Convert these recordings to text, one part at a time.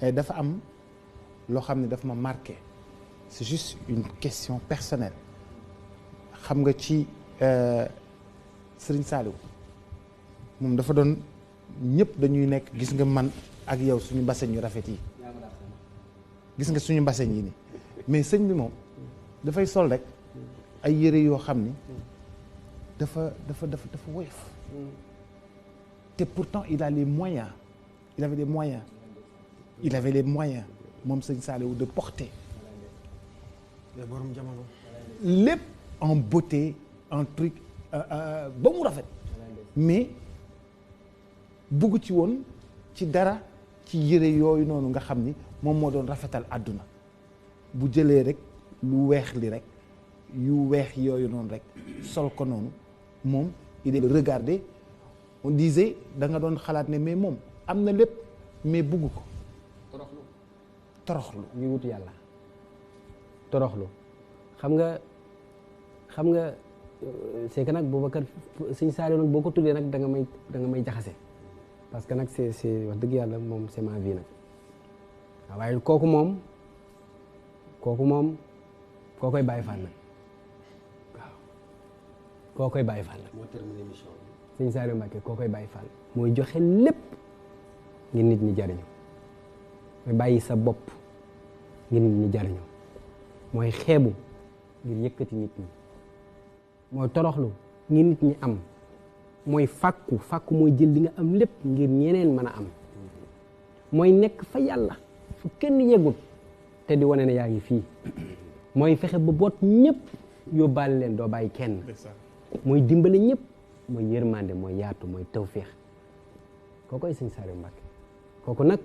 et dafa am loo xam ne daf ma marqué c'est juste une question personnelle xam nga ci Serigne Saliou moom dafa doon ñëpp dañuy nekk gis nga man ak yow suñu mbaseñ yu rafet yi gis nga suñu mbaseñ yi ni mais sëñ bi moom dafay sol rek ay yére yoo xam ni dafa woyof te pourtant il a les moyens il avait les moyens moom sëñ Saliou de porter lépp en beauté en truc ba mu rafet mais bugg ci woon ci dara ci yére yooyu noonu nga xam ni moom moo doon rafetal àdduna bu jëlee rek lu weex li rek yu weex yooyu noonu rek sol ko noonu moom il est regardé on disait da nga doon xalaat ne mais moom am na lépp mais bugg ko toroxlu ngi wut yàlla toroxlu xam nga c'est que nag Boubacar Sëñ Saliou nag boo ko tuddee nag da nga may jaxase parce que nag c'est wax dëgg yàlla moom c'est ma vie nag waaye kooku moom kookoy Baye Fall nag waaw kookoy Baye Fall nag moo terminé émission bi Sëñ Saliou Mbacké kookoy Baye Fall mooy joxe lépp ngir nit ñi jariñu mooy bàyyi sa bopp ngir nit ñi jariñu mooy xeebu ngir yëkkati nit ñi mooy toroxlu ngir nit ñi am mooy fàkku mooy jël li nga am lépp ngir ñeneen mën a am mooy nekk fa yàlla fu kenn yeggul te di wane ne yaa ngi fii mooy fexe ba boot ñëpp yóbbaale leen doo bàyyi kenn mooy dimbale ñëpp mooy yërmande mooy yaatu mooy tawféex kookoy Sëñ Saliou Mbacké kooku nag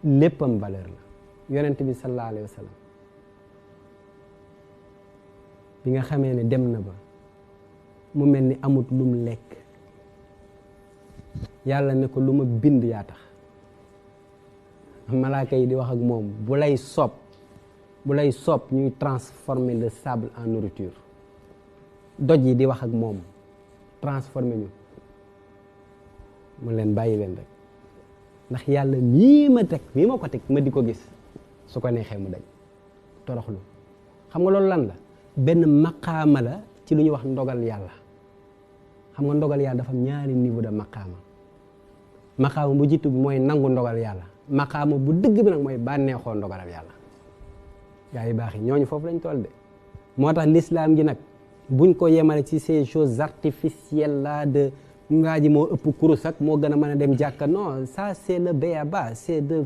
léppam valeur la yonent bi sallallahu alayhi wa sallam bi nga xamee ne dem na ba mu mel ni amut lum lekk yàlla ne ko lu ma bind yaa tax malaaka yi di wax ak moom bu lay soob ñuy transformer le sable en nourriture doj yi di wax ak moom transformer ñu mu leen bàyyi leen rek ndax yàlla mii ma ko teg ma di ko gis su ko neexee mu dañ toroxlu xam nga loolu lan la benn maqaama la ci lu ñuy wax ndogal yàlla xam nga ndogal yàlla dafa am ñaari niveau de maqaama bu jiitu bi mooy nangu ndogal yàlla maqaama bu dëgg bi nag mooy bànneexoo ndogalal yàlla gaa yi baax yi ñooñu foofu lañ toll de moo tax l'islam gi nag buñ ko yemale ci ces choses artificielles là de ngaa ji moo ëpp kurus ak moo gën a mën a dem jàkka non ça c'est le b.a.-ba c'est de